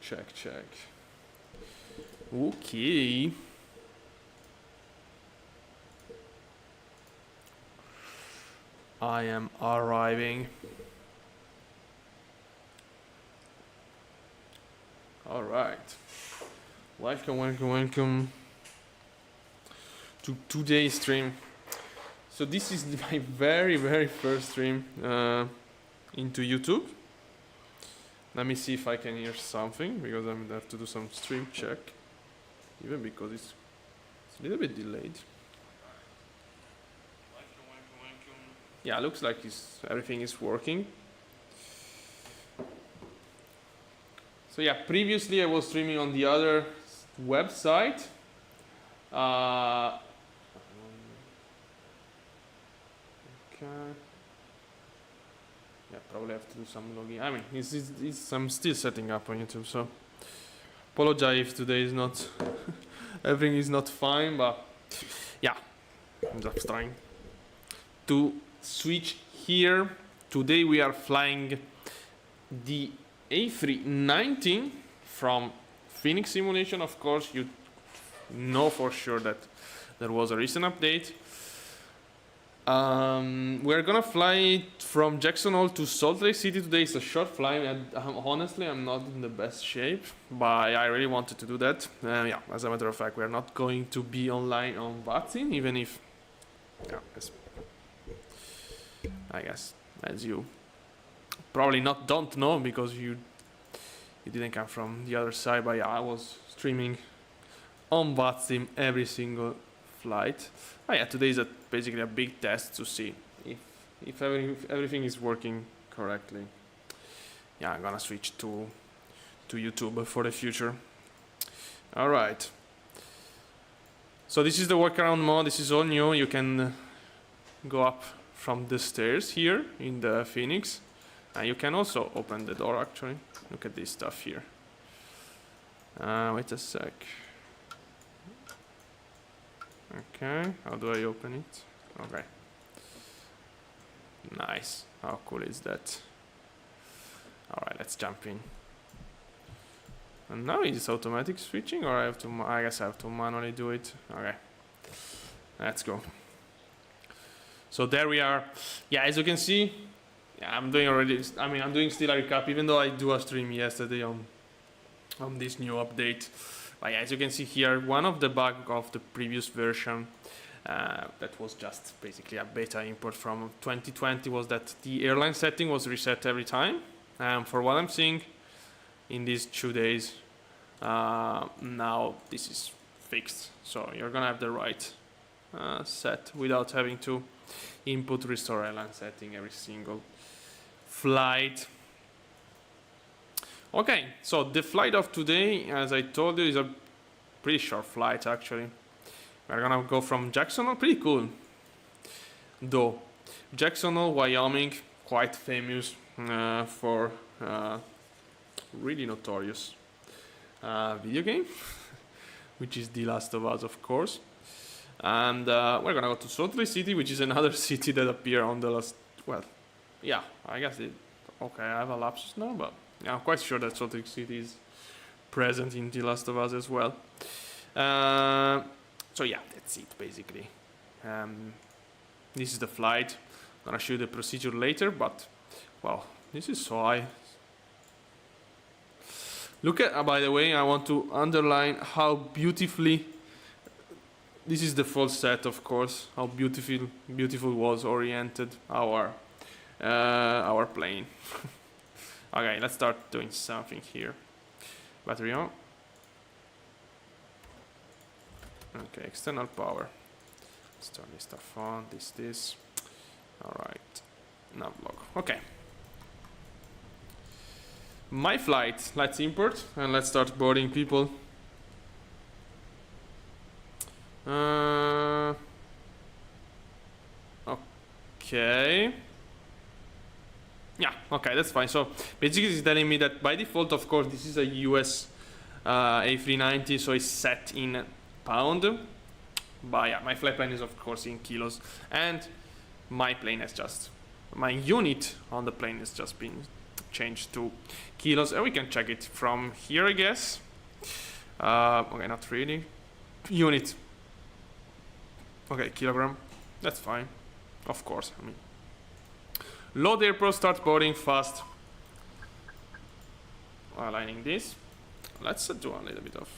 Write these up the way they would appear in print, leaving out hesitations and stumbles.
check. Okay. I am arriving. All right. Welcome to today's stream. So this is my very first stream into YouTube. Let me see if I can hear something, because I'm gonna have to do some stream check, even because it's a little bit delayed. Yeah, looks like everything is working. So yeah, previously I was streaming on the other website. Okay. Yeah, probably have to do some logging. I mean, I'm still setting up on YouTube, so apologize if today is not everything is not fine, but yeah, I'm just trying to switch here. Today we are flying the A319 from Fenix simulation. Of course, you know for sure that there was a recent update. We're gonna fly from Jackson Hole to Salt Lake City today. It's a short flight, and honestly I'm not in the best shape, but I really wanted to do that. Yeah, as a matter of fact, we're not going to be online on Vatsin, even if, yeah, I guess as you probably don't know, because you didn't come from the other side, but yeah, I was streaming on Vatsim every single flight. Oh yeah, today is basically a big test to see if everything is working correctly. Yeah, I'm gonna switch to YouTube for the future. All right. So this is the workaround mode. This is all new. You can go up from the stairs here in the Fenix. You can also open the door, actually. Look at this stuff here. Wait a sec. Okay, how do I open it? Okay. Nice. How cool is that? Alright, let's jump in. And now it's automatic switching, or I guess I have to manually do it. Okay. Let's go. So there we are. Yeah, as you can see, yeah, I'm doing still a recap, even though I do a stream yesterday on this new update. But yeah, as you can see here, one of the bugs of the previous version that was just basically a beta import from 2020 was that the airline setting was reset every time. For what I'm seeing in these 2 days, now this is fixed. So you're gonna have the right set without having to input restore airline setting every single flight. Okay, so the flight of today, as I told you, is a pretty short flight actually. We're gonna go from Jackson Hole, pretty cool though. Jackson Hole, Wyoming, quite famous for really notorious video game, which is The Last of Us, of course. And we're gonna go to Salt Lake City, which is another city that appeared on the last, well, yeah, I guess okay, I have a lapsus now, but yeah, I'm quite sure that Salt Lake City is present in The Last of Us as well. So yeah, that's it basically. This is the flight. I'm gonna show you the procedure later, but wow, this is so high. Look at, by the way, I want to underline how beautifully, this is the full set, of course, how beautiful was oriented our plane. Okay, let's start doing something here. Battery on. Okay, external power. Let's turn this stuff on. This. Alright. Nav log. Okay. My flight. Let's import and let's start boarding people. Okay. Yeah, okay, that's fine. So basically it's telling me that by default, of course, this is a US A319, so it's set in pound. But yeah, my flight plan is of course in kilos, and my unit on the plane has just been change to kilos, and we can check it from here, I guess. Okay, not really. Unit. Okay, kilogram. That's fine. Of course. I mean, load airport, start boarding fast. Aligning this. Let's do a little bit of.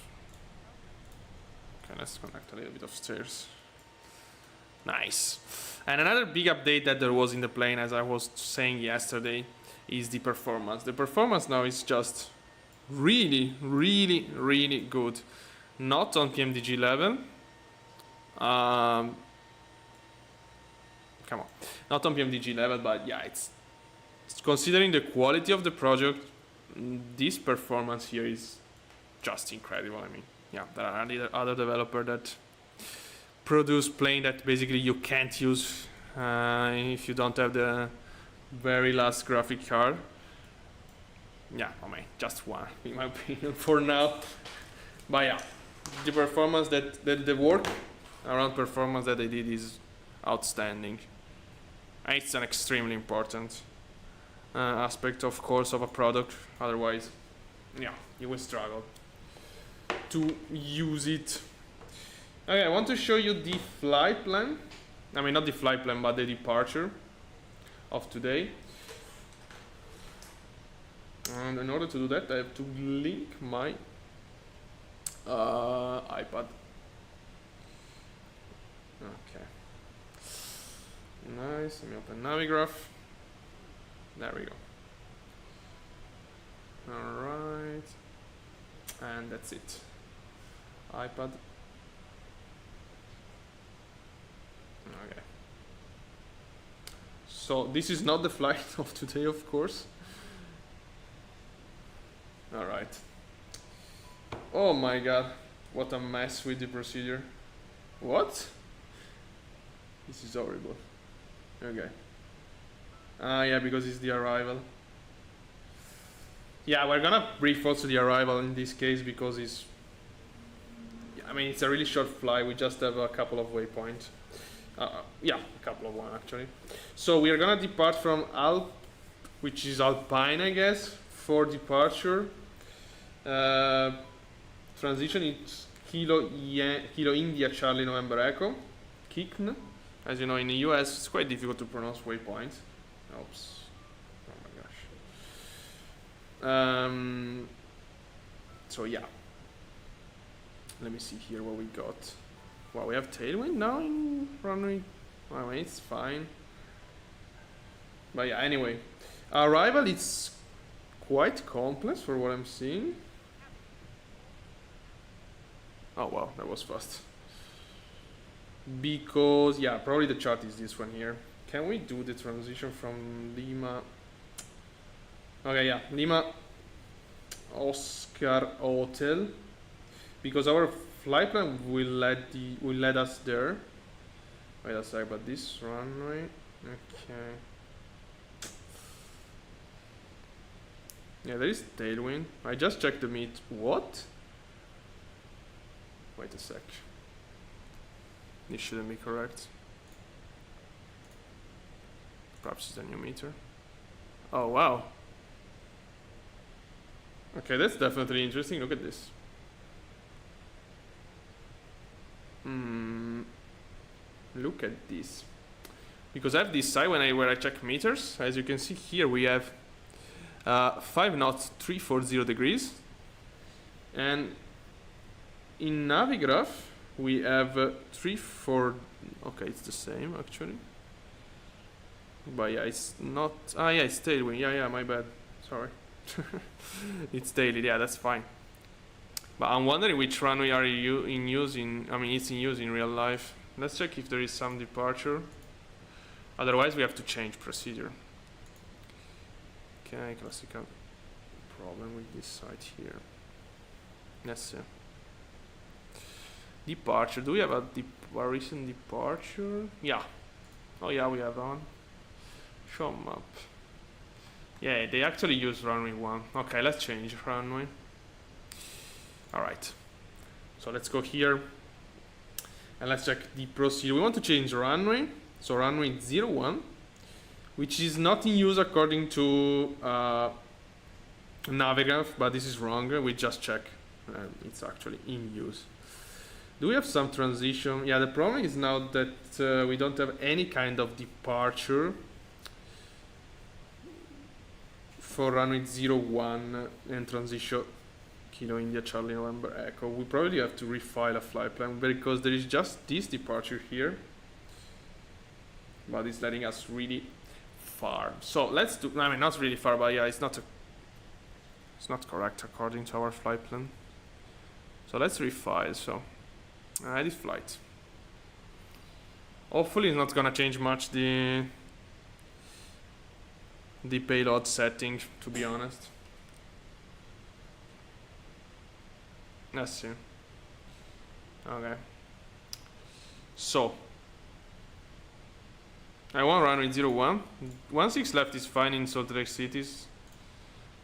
Okay, let's connect a little bit of stairs. Nice. And another big update that there was in the plane, as I was saying yesterday, is the performance. The performance now is just really, really, really good. Not on PMDG level. Come on. Not on PMDG level, but yeah, it's considering the quality of the project, this performance here is just incredible. I mean, yeah, there are other developers that produce plane that basically you can't use if you don't have the very last graphic card. Yeah, I mean, just one in my opinion for now. But yeah, the performance the work around performance that they did is outstanding. And it's an extremely important aspect, of course, of a product. Otherwise, yeah, you will struggle to use it. Okay, I want to show you the flight plan. I mean, not the flight plan, but the departure of today. And in order to do that, I have to link my iPad. Okay. Nice. Let me open Navigraph. There we go. All right. And that's it. iPad. Okay. So this is not the flight of today, of course. All right. Oh my god, what a mess with the procedure. What? This is horrible. Okay. Yeah, because it's the arrival. Yeah, we're gonna brief also the arrival in this case because it's, I mean, it's a really short flight. We just have a couple of waypoints. Yeah, a couple of one actually. So we are gonna depart from which is Alpine, I guess, for departure. Transition is Kilo India Charlie November Echo, KICN. As you know, in the US, it's quite difficult to pronounce waypoint. Oops. Oh my gosh. So yeah. Let me see here what we got. Wow, we have tailwind now in runway. Well, it's fine. But yeah, anyway. Arrival, it's quite complex for what I'm seeing. Oh wow, that was fast. Because, yeah, probably the chart is this one here. Can we do the transition from Lima? Okay, yeah, Lima Oscar Hotel. Because our flight plan will lead us there. Wait a sec, but this runway, okay. Yeah, there is tailwind. I just checked the meet. What? Wait a sec. This shouldn't be correct. Perhaps it's a new meter. Oh wow. Okay, that's definitely interesting. Look at this. Look at this. Because I have this side where I check meters. As you can see here, we have 5 knots, 340 degrees, and in Navigraph we have 3-4. Okay, it's the same actually. But yeah, it's not. Ah, yeah, it's tailwind. Yeah, my bad. Sorry. It's daily. Yeah, that's fine. But I'm wondering which runway are you in use in? I mean, it's in use in real life. Let's check if there is some departure. Otherwise, we have to change procedure. Okay, classical problem with this side here. Let's see. Departure. Do we have a recent departure? Yeah. Oh yeah, we have one. Show map. Yeah, they actually use runway 1. Okay, let's change runway. Alright. So let's go here. And let's check the procedure. We want to change runway. So runway 01, which is not in use according to Navigraph, but this is wrong. We just check. It's actually in use. Do we have some transition? Yeah, the problem is now that we don't have any kind of departure for runway 01 and transition Kilo India Charlie November Echo. We probably have to refile a flight plan because there is just this departure here, but it's letting us really far. So let's do, I mean, not really far, but yeah, it's not correct according to our flight plan. So let's refile. So this flight. Hopefully it's not gonna change much the payload setting, to be honest. Let's see. Okay. So I want runway 01. 16 left is fine in Salt Lake City.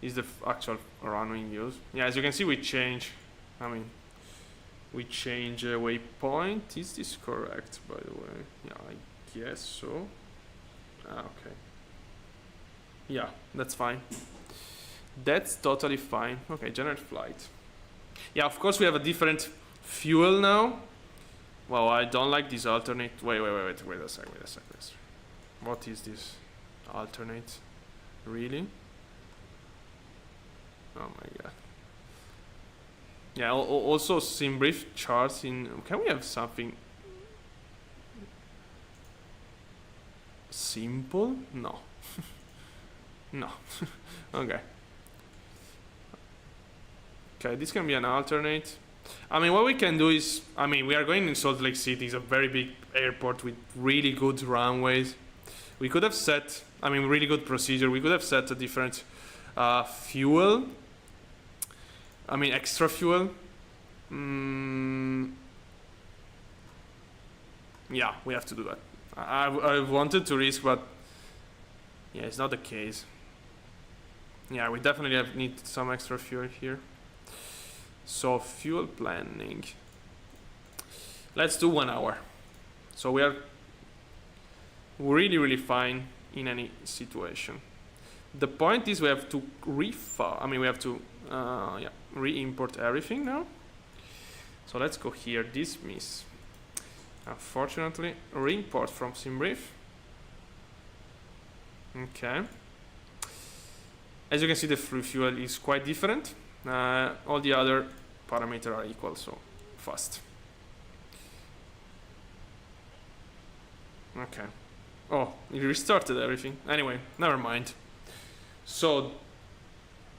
Is the actual runway in use. Yeah, as you can see, we change. I mean, we change waypoint. Is this correct, by the way? Yeah, I guess so. Okay. Yeah, that's fine. That's totally fine. Okay, generate flight. Yeah, of course we have a different fuel now. Well, I don't like this alternate. Wait a sec. What is this alternate? Really? Oh my god. Yeah, also SimBrief charts in. Can we have something simple? No. No. Okay. Okay, this can be an alternate. I mean, what we can do is, I mean, we are going in Salt Lake City. It's a very big airport with really good runways. We could have set, I mean, really good procedure. We could have set a different fuel. I mean, extra fuel. Yeah, we have to do that. I wanted to risk, but yeah, it's not the case. Yeah, we definitely need some extra fuel here. So fuel planning. Let's do 1 hour. So we are really fine in any situation. The point is we have to we have to re-import everything now. So let's go here, dismiss. Unfortunately, re-import from SimBrief. Okay. As you can see, the fuel is quite different. All the other parameters are equal, so fast. Okay. Oh, it restarted everything. Anyway, never mind. So,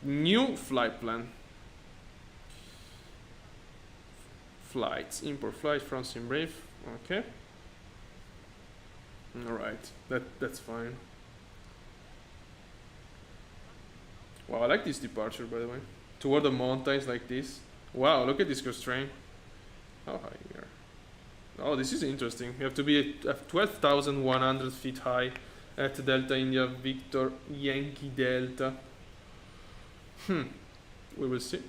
new flight plan. Flights. Import flight from SimBrief. Okay. Alright, that's fine. Wow, I like this departure, by the way. Toward the mountains like this. Wow, look at this constraint. How high we are. Oh, this is interesting. You have to be at 12,100 feet high at Delta India Victor Yankee Delta. We will see.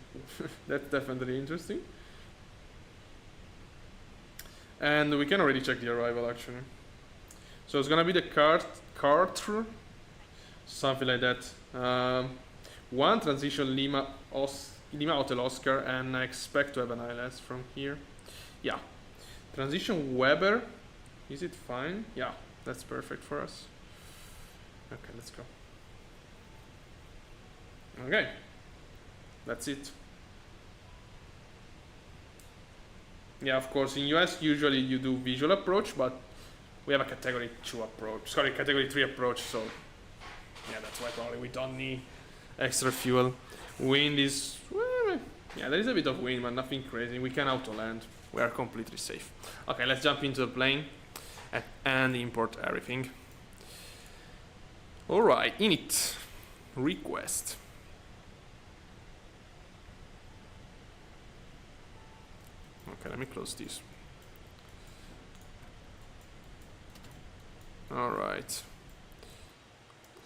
That's definitely interesting. And we can already check the arrival, actually. So it's gonna be the Carter, something like that. 1 transition Lima Hotel Oscar, and I expect to have an ILS from here. Yeah. Transition Weber. Is it fine? Yeah, that's perfect for us. Okay, let's go. Okay. That's it. Yeah, of course, in US usually you do visual approach, but we have a category 2 approach. Sorry, category 3 approach, so yeah, that's why probably we don't need extra fuel. Wind is, well, yeah, there is a bit of wind, but nothing crazy. We can auto land. We are completely safe. Okay, let's jump into the plane and import everything. All right, init request. Okay, let me close this. All right.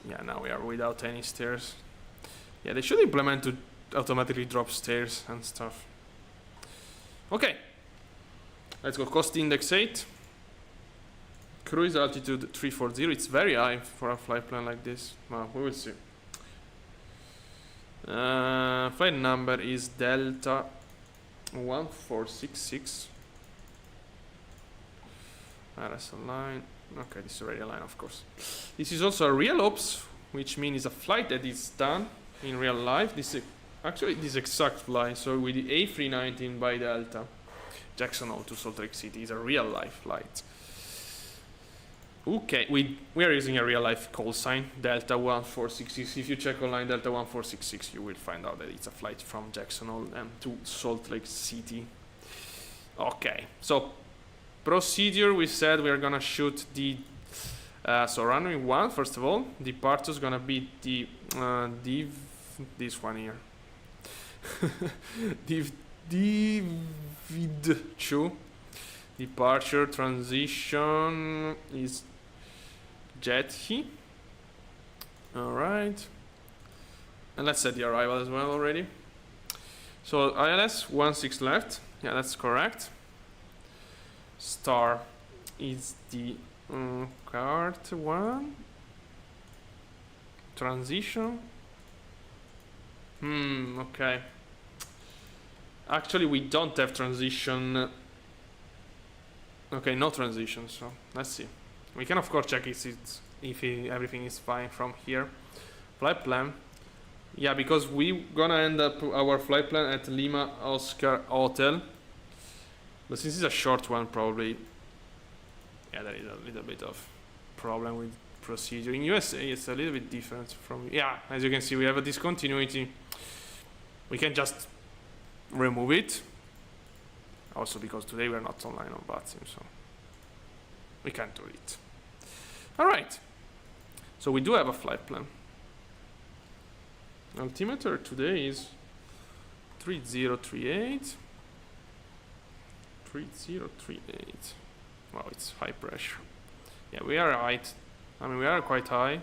Yeah, now we are without any stairs. Yeah, they should implement to automatically drop stairs and stuff. Okay. Let's go. Cost index 8. Cruise altitude 340. It's very high for a flight plan like this. Well, we will see. Flight number is Delta 1466. RSL line. Okay, this is a radial line, of course. This is also a real ops, which means a flight that is done in real life. This is actually this exact flight. So with the A319 by Delta, Jackson Hole to Salt Lake City is a real life flight. Okay, we are using a real life call sign, Delta 1466. If you check online Delta 1466, you will find out that it's a flight from Jackson Hole to Salt Lake City. Okay, so procedure, we said we are gonna shoot the so runway 1 first of all. Departure is gonna be the this one here. Divid 2. Departure transition is Jetty. Alright. And let's set the arrival as well already. So ILS 16 left. Yeah, that's correct. Star is the cart 1. Transition. Okay. Actually, we don't have transition. Okay, no transition, so let's see. We can of course check if everything is fine from here. Flight plan. Yeah, because we gonna end up our flight plan at Lima Oscar Hotel. But since it's a short one, probably, yeah, there is a little bit of problem with procedure. In USA, it's a little bit different from, yeah, as you can see, we have a discontinuity. We can just remove it. Also because today we're not online on BATSIM, so we can't do it. Alright, so we do have a flight plan. Altimeter today is 3038. 3038. Wow, it's high pressure. Yeah, we are right. I mean, we are quite high.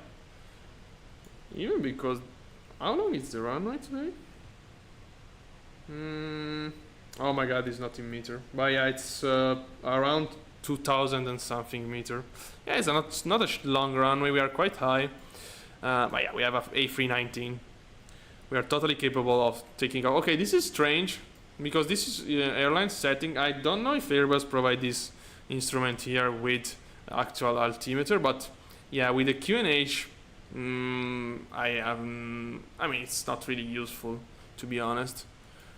Even because, how long is the runway today? Oh my god, it's not in meter. But yeah, it's around 2000 and something meter. Yeah, it's not a long runway. We are quite high. But yeah, we have a A319. We are totally capable of taking off. Okay, this is strange because this is airline setting. I don't know if Airbus provide this instrument here with actual altimeter, but yeah, with the QNH, I mean, it's not really useful, to be honest.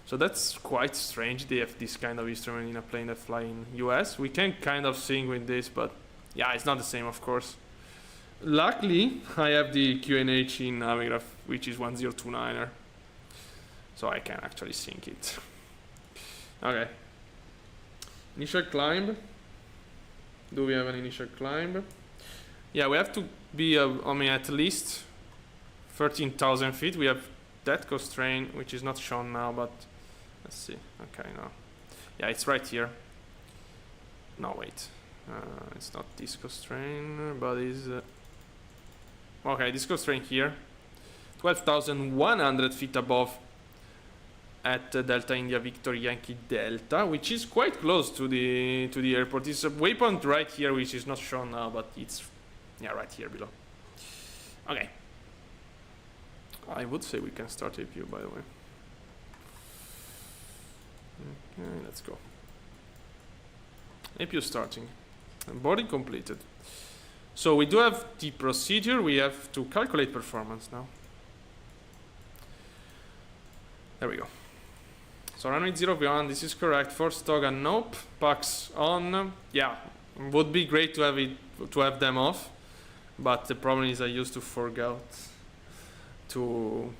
So that's quite strange. They have this kind of instrument in a plane that fly in US. We can kind of sing with this, but yeah, it's not the same, of course. Luckily, I have the QNH in Navigraph, which is 1029er. So I can actually sync it. Okay. Initial climb. Do we have an initial climb? Yeah, we have to be, I mean, at least 13,000 feet. We have that constraint, which is not shown now, but let's see. Okay, no. Yeah, it's right here. No, wait. It's not this constraint, but is okay, this constraint here. 12,100 feet above at Delta India Victor Yankee Delta, which is quite close to the airport. It's a waypoint right here, which is not shown now, but it's, yeah, right here below. Okay. I would say we can start APU, by the way. Okay, let's go. APU starting. And boarding completed. So we do have the procedure. We have to calculate performance now. There we go. So runway 0 this is correct. Force Toga, nope. Pax on. Yeah, would be great to have them off, but the problem is I used to forget to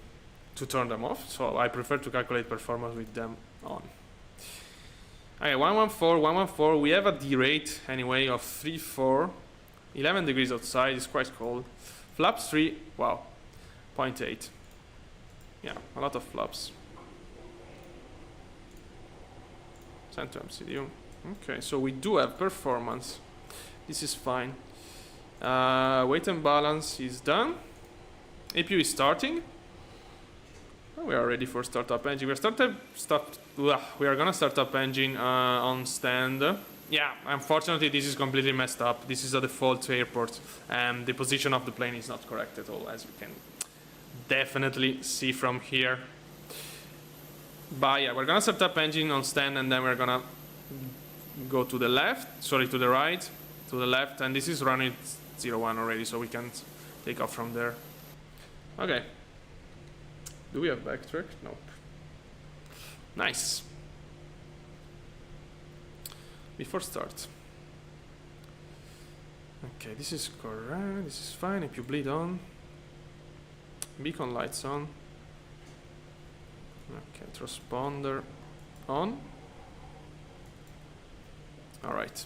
turn them off, so I prefer to calculate performance with them on. Okay, 114. We have a D-rate anyway of 34. 11 degrees outside, it's quite cold. Flaps 3, wow, 0.8. Yeah, a lot of flaps. Send to MCDU. Okay, so we do have performance. This is fine. Weight and balance is done. APU is starting. Oh, we are ready for startup engine. We are gonna start up engine on stand. Yeah, unfortunately this is completely messed up. This is a default airport and the position of the plane is not correct at all, as you can definitely see from here. But yeah, we're gonna set up engine on stand, and then we're gonna go to the left, sorry, to the right, to the left, and this is running 01 already, so we can take off from there. Okay. Do we have backtrack? Nope. Nice. Before start. Okay, this is correct, this is fine. If you bleed on. Beacon lights on. Okay, transponder on. Alright.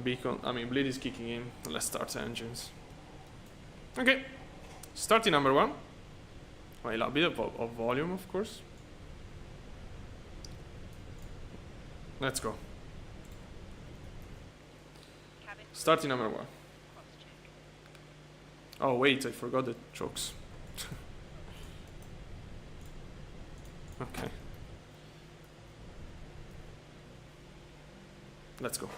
Beacon, bleed is kicking in. Let's start engines. Okay. Starting number 1. Well, a bit of volume, of course. Let's go. Starting number 1. Oh wait, I forgot the chokes. Okay. Let's go.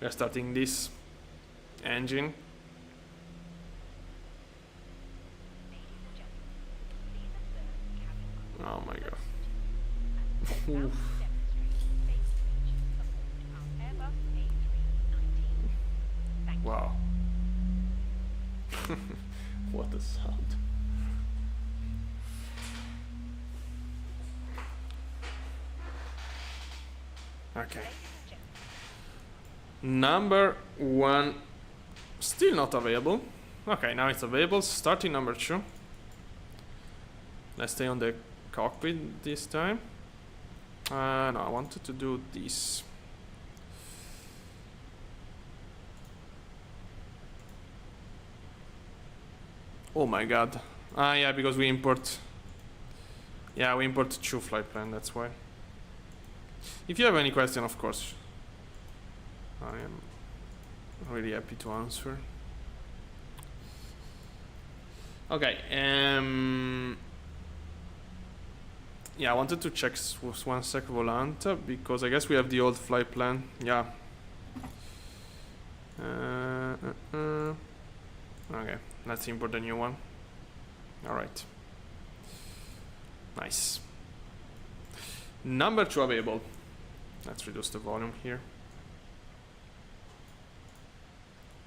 We are starting this engine. Oh my god. Oof. Wow. What a sound. Okay. Number 1 still not available. Okay, now it's available. Starting number 2. Let's stay on the cockpit this time. No, I wanted to do this. Oh my god. Yeah, because we import. Yeah, we import 2 flight plan, that's why. If you have any question, of course, I am really happy to answer. Okay, yeah, I wanted to check one sec Volanta, because I guess we have the old flight plan. Yeah. Okay, let's import the new one. Alright. Nice. Number 2 available. Let's reduce the volume here.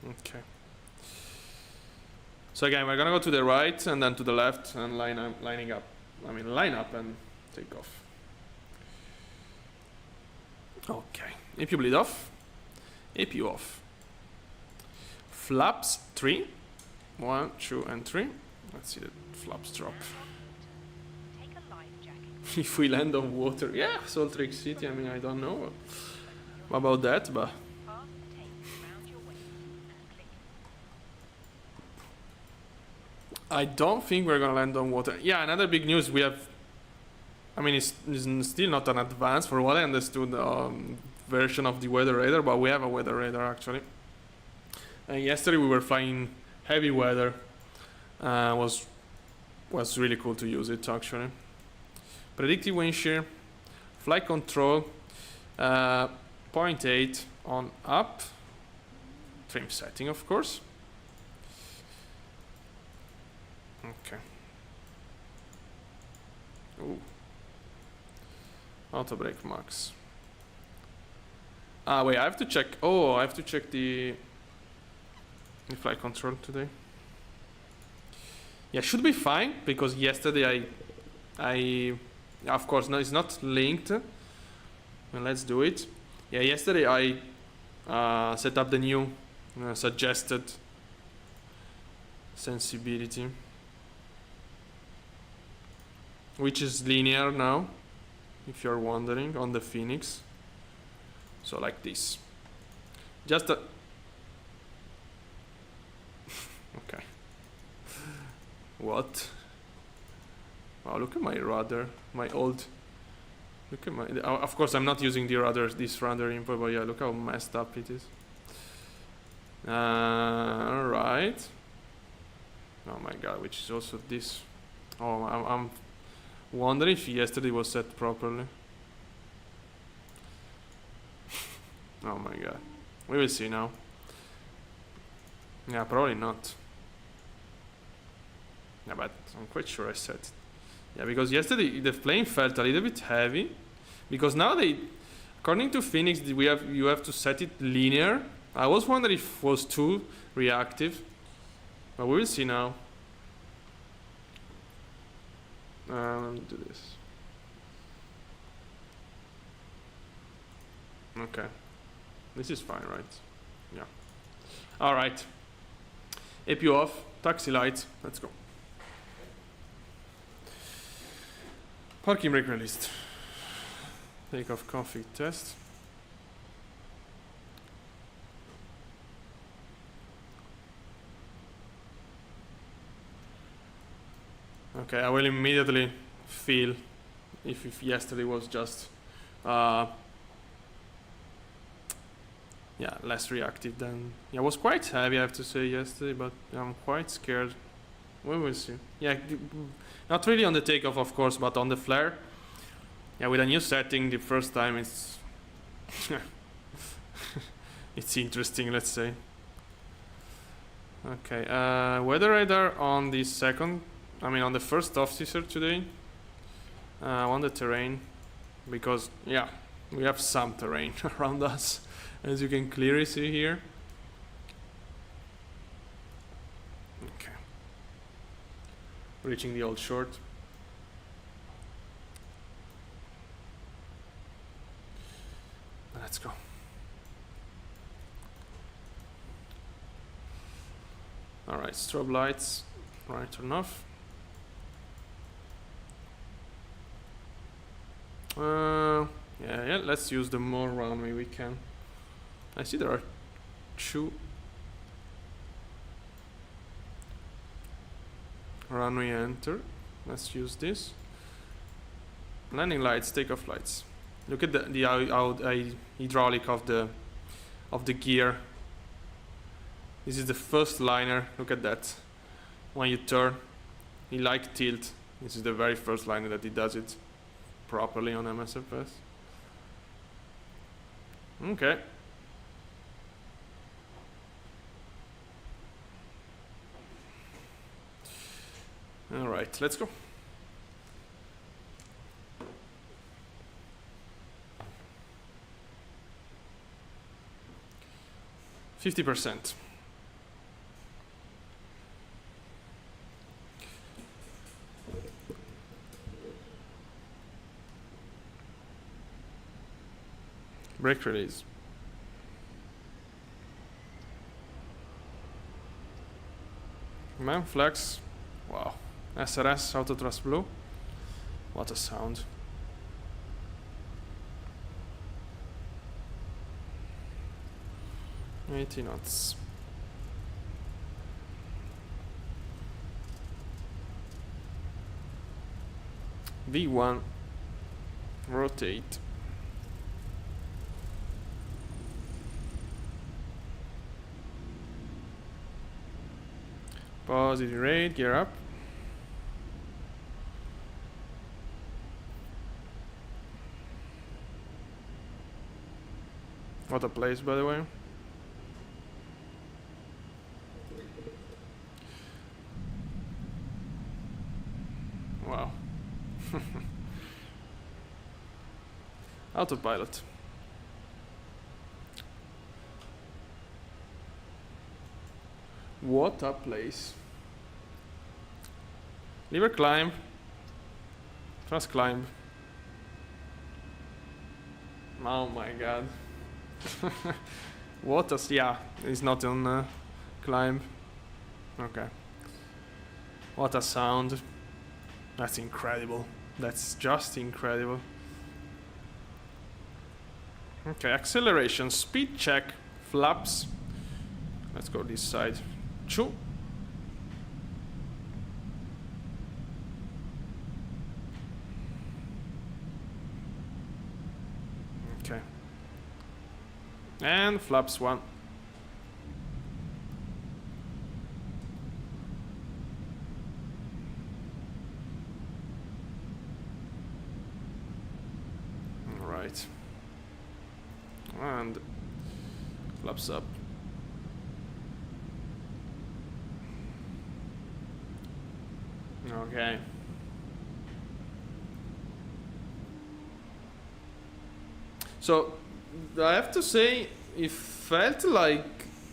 Okay. So again, we're gonna go to the right and then to the left and line up and take off. Okay. APU bleed off. APU off. Flaps 3. 1, 2, and 3. Let's see the flaps drop. If we land on water, yeah, Salt Lake City. I don't know about that, but I don't think we're gonna land on water. Yeah, another big news we have. It's still not an advanced, for what I understood, version of the weather radar, but we have a weather radar actually. Yesterday we were flying heavy weather. Was really cool to use it actually. Predictive wind shear, flight control, 0.8 on up, trim setting of course. Okay. Ooh. Auto brake max. Wait, I have to check. Oh, I have to check the flight control today. Yeah, should be fine, because yesterday I of course, no, it's not linked. Well, let's do it. Yeah, yesterday I set up the new suggested sensibility, which is linear now, if you're wondering, on the Fenix. So like this. Just a okay. What? Wow, look at my rudder, my old. Look at my. Of course, I'm not using the rudder, this rudder input, but yeah, look how messed up it is. Alright. Oh my god, which is also this. Oh, I'm wondering if yesterday was set properly. Oh my god. We will see now. Yeah, probably not. Yeah, but I'm quite sure I set it. Yeah, because yesterday the plane felt a little bit heavy. Because now according to Fenix, you have to set it linear. I was wondering if it was too reactive. But we will see now. Let me do this. Okay. This is fine, right? Yeah. Alright. APU off. Taxi lights. Let's go. Parking brake released. Takeoff config test. Okay, I will immediately feel if yesterday was just less reactive than it was quite heavy, I have to say, yesterday, but I'm quite scared. We will see. Yeah, not really on the takeoff, of course, but on the flare. Yeah, with a new setting, the first time it's it's interesting, let's say. Okay, weather radar on the on the first officer today. On the terrain, because yeah, we have some terrain around us, as you can clearly see here. Okay, reaching the old short. Let's go. All right, strobe lights, right, turn off. Yeah, let's use the more runway we can. I see there are 2 runway enter. Let's use this. Landing lights, takeoff lights. Look at the hydraulic of the gear. This is the first liner. Look at that. When you turn, he like tilt. This is the very first liner that he does it properly on MSFS. Okay. All right, let's go. %. Brake release. Man flex. Wow. SRS auto thrust blow. What a sound. $80 knots. V1. Rotate. Positive rate, gear up. What a place, by the way. Wow. Autopilot. What a place. Lever climb. Thrust climb. Oh my god. What a... yeah, it's not on climb. Okay. What a sound. That's incredible. That's just incredible. Okay, acceleration, speed check, flaps. Let's go this side. 2. Okay. And flaps 1. All right. And flaps up. Okay. So I have to say it felt like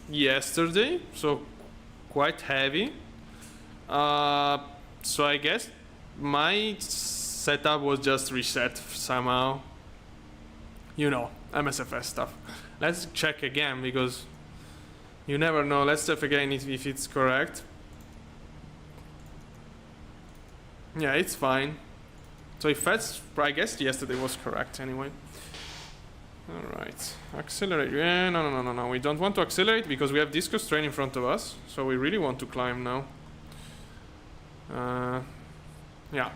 yesterday, so quite heavy. So I guess my setup was just reset somehow. You know, MSFS stuff. Let's check again because you never know. Let's check again if it's correct. Yeah, it's fine. So if that's, I guess yesterday was correct anyway. Alright, accelerate. Yeah, no. We don't want to accelerate because we have discus train in front of us. So we really want to climb now. Yeah.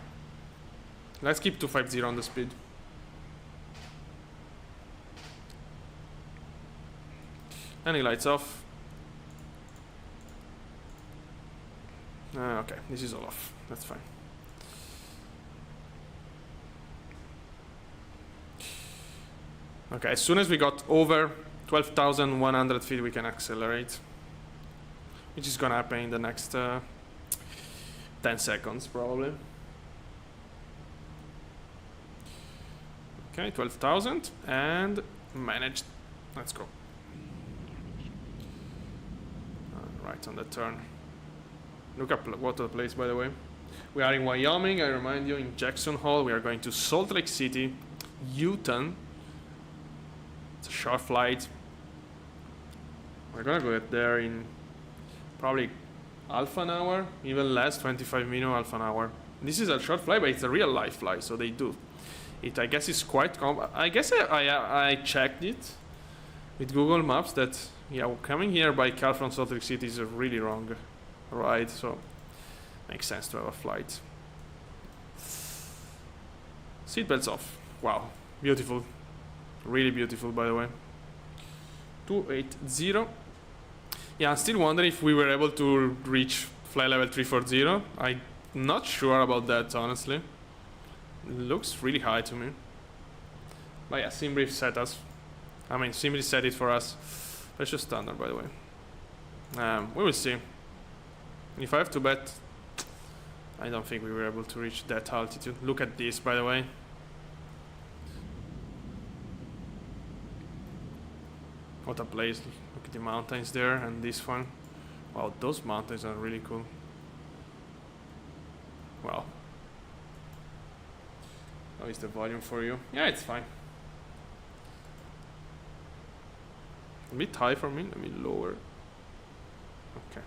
Let's keep 250 on the speed. Any lights off? Okay, this is all off. That's fine. Okay, as soon as we got over 12,100 feet, we can accelerate. Which is gonna happen in the next 10 seconds, probably. Okay, 12,000 and managed. Let's go. Right on the turn. Look up what a place, by the way. We are in Wyoming, I remind you, in Jackson Hole. We are going to Salt Lake City, Utah. It's a short flight. We're gonna go there in probably half an hour, even less, 25 minutes, half an hour. This is a short flight, but it's a real life flight, so they do it. I guess it's quite I guess I checked it with Google Maps that yeah, coming here by car from Salt Lake City is a really wrong ride, so makes sense to have a flight. Seatbelts off. Wow, beautiful. Really beautiful, by the way. 280. Yeah, I'm still wondering if we were able to reach flight level 340. I'm not sure about that, honestly. It looks really high to me. But yeah, SimBrief set us. I mean, SimBrief set it for us. That's just standard, by the way. We will see. If I have to bet, I don't think we were able to reach that altitude. Look at this, by the way. What a place. Look at the mountains there and this one. Wow, those mountains are really cool. Wow. How is the volume for you? Yeah, it's fine. A bit high for me, let me lower. Okay.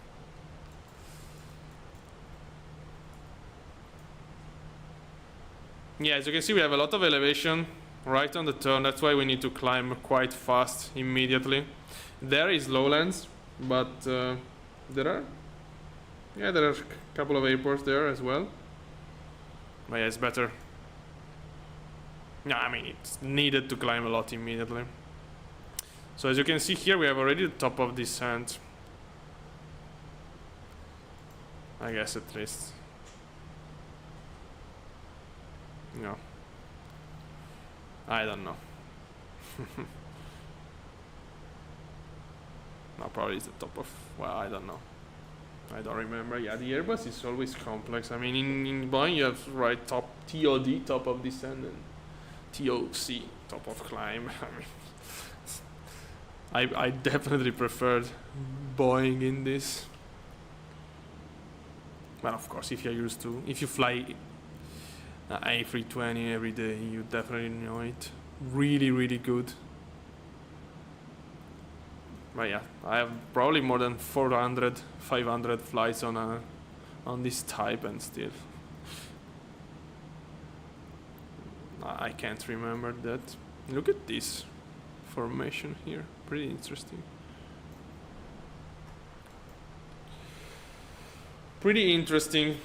Yeah, as you can see, we have a lot of elevation right on the turn. That's why we need to climb quite fast immediately. There is lowlands, but there are a couple of airports there as well. But yeah, it's better. Yeah, I mean, it's needed to climb a lot immediately. So as you can see here, we have already the top of descent. I guess at least. No. I don't know. No, probably it's the top of... Well, I don't know. I don't remember. Yeah, the Airbus is always complex. I mean, in Boeing you have right top TOD, top of descent, and TOC, top of climb. I mean, I definitely preferred Boeing in this. But of course, if you fly A320 every day, you definitely know it. Really, really good. But yeah, I have probably more than 400, 500 flights on this type, and still I can't remember that. Look at this formation here, pretty interesting. Pretty interesting.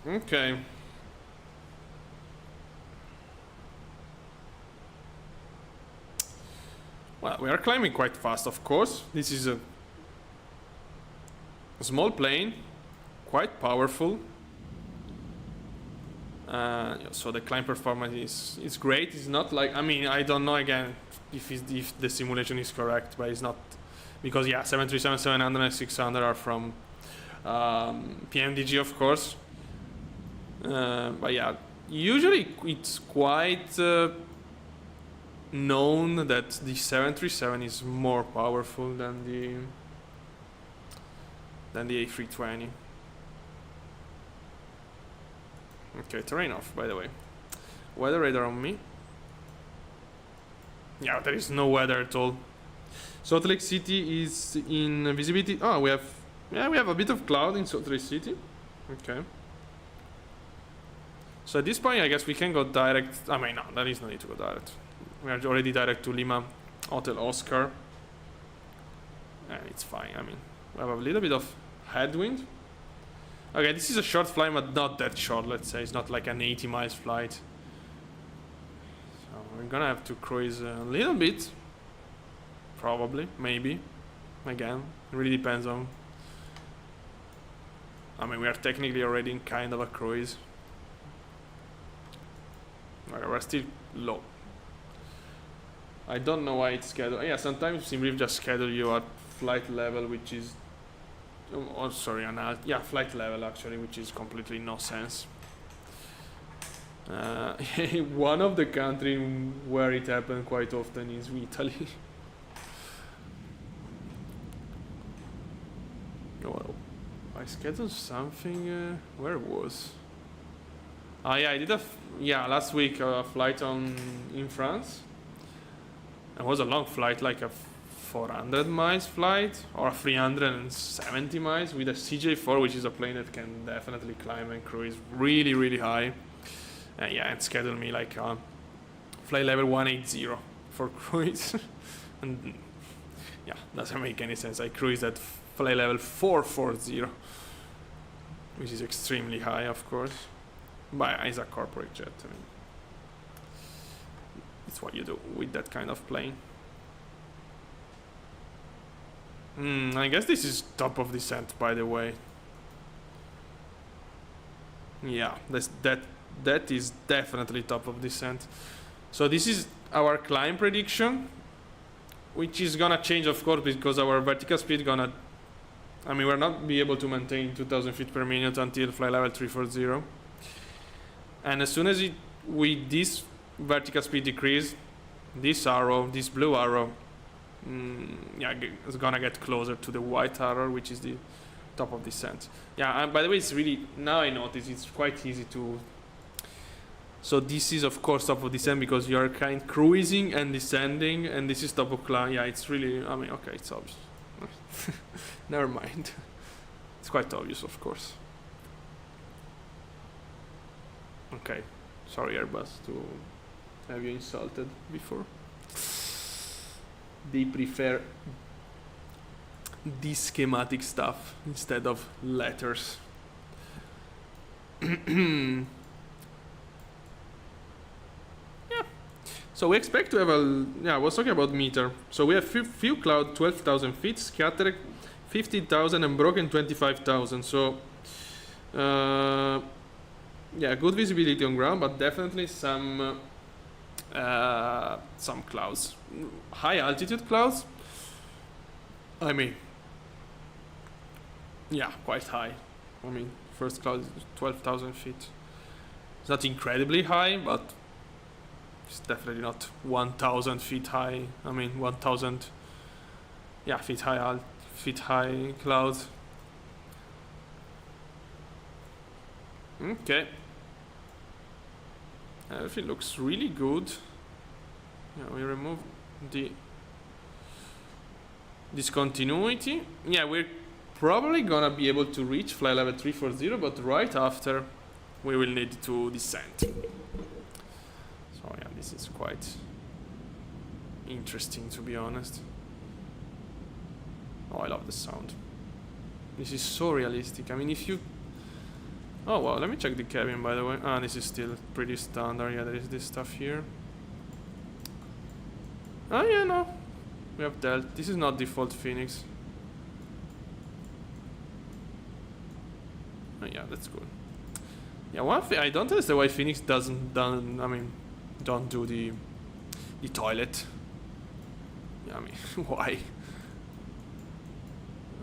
Okay. Well, we are climbing quite fast, of course. This is a small plane, quite powerful. So the climb performance is great. It's not like, I mean, I don't know again if the simulation is correct, but it's not, because yeah, 737, 700 and 600 are from PMDG, of course. But yeah, usually it's quite known that the 737 is more powerful than the A320. Okay, terrain off, by the way. Weather radar on me. Yeah, there is no weather at all. Salt Lake City is in visibility. Oh, we have a bit of cloud in Salt Lake City. Okay. So at this point, I guess we can go direct. I mean, no, there is no need to go direct. We are already direct to Lima Hotel Oscar. And it's fine. I mean, we have a little bit of headwind. Okay, this is a short flight, but not that short, let's say. It's not like an 80 miles flight. So we're gonna have to cruise a little bit. Probably, maybe. Again, it really depends on... I mean, we are technically already in kind of a cruise. Okay, we're still low. I don't know why it's scheduled. Yeah, sometimes SimRiff just schedule you at flight level, which is... Oh, sorry, yeah, flight level actually, which is completely no sense. One of the countries where it happened quite often is Italy. Well, I scheduled something. Where was? Ah, yeah, I did last week a flight in France. It was a long flight, like a 400 miles flight or 370 miles with a CJ4, which is a plane that can definitely climb and cruise really, really high. Yeah, and scheduled me like flight level 180 for cruise. And yeah, doesn't make any sense. I cruised at flight level 440, which is extremely high, of course. But it's a corporate jet. I mean, it's what you do with that kind of plane. I guess this is top of descent, by the way. Yeah, that is definitely top of descent. So this is our climb prediction, which is gonna change, of course, because our vertical speed gonna... I mean, we're not be able to maintain 2,000 feet per minute until flight level 340. And as soon as this vertical speed decrease, this blue arrow, yeah, it's gonna get closer to the white arrow, which is the top of descent. Yeah, and by the way, it's really, now I notice it's quite easy to... So this is of course top of descent because you are kind cruising and descending, and this is top of climb. Yeah, it's really, I mean, okay, it's obvious. Never mind. It's quite obvious, of course. Okay, sorry Airbus to have you insulted before. They prefer this schematic stuff instead of letters. Yeah. So we expect to have I was talking about meter. So we have few cloud 12,000 feet, scattered 15,000 and broken 25,000. So yeah, good visibility on ground, but definitely some clouds, high altitude clouds. I mean, yeah, quite high. I mean, first cloud is 12,000 feet. It's not incredibly high, but it's definitely not 1,000 feet high. I mean, 1,000, yeah, feet high clouds. Okay. Everything looks really good. Yeah, we remove the discontinuity. Yeah, we're probably gonna be able to reach flight level 340, but right after we will need to descend. So yeah, this is quite interesting, to be honest. Oh, I love the sound. This is so realistic. I mean, if you... Oh, well, let me check the cabin, by the way. Ah, this is still pretty standard. Yeah, there is this stuff here. Oh, yeah, no. We have dealt. This is not default Fenix. Oh, yeah, that's good. Yeah, one thing I don't understand why Fenix don't do the toilet. Yeah, I mean, why?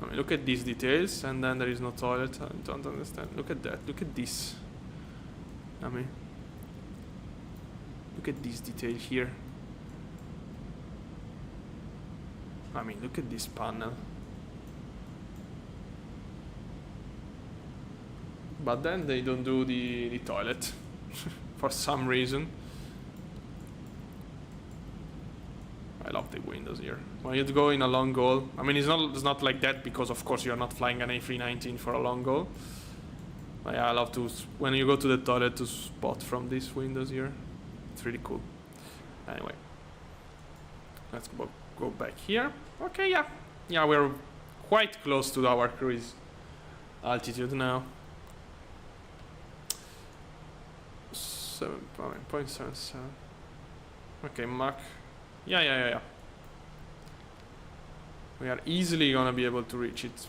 I mean, look at these details, and then there is no toilet. I don't understand. Look at that. Look at this. I mean, look at this detail here. I mean, look at this panel. But then they don't do the toilet for some reason. I love the windows here. When you go in a long goal, I mean, it's not like that because of course you're not flying an A319 for a long goal. But yeah, I love to, when you go to the toilet, to spot from these windows here. It's really cool. Anyway, let's go back here. Okay, yeah, we're quite close to our cruise altitude now. 7.77. Okay, Mach. Yeah. We are easily gonna be able to reach it.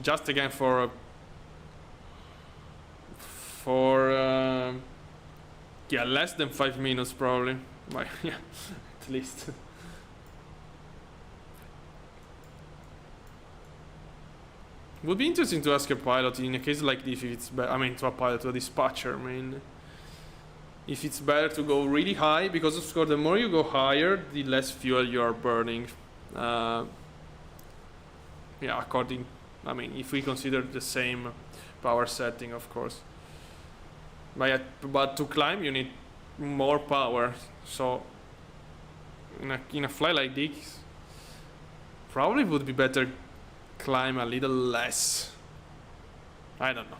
Just again for yeah, less than 5 minutes probably. Yeah, at least. Would be interesting to ask a pilot in a case like this if it's I mean, to a pilot, to a dispatcher, I mean, if it's better to go really high, because of course the more you go higher, the less fuel you are burning. Yeah, according, I mean, if we consider the same power setting, of course. But to climb, you need more power. So in a flight like this, probably would be better climb a little less. I don't know.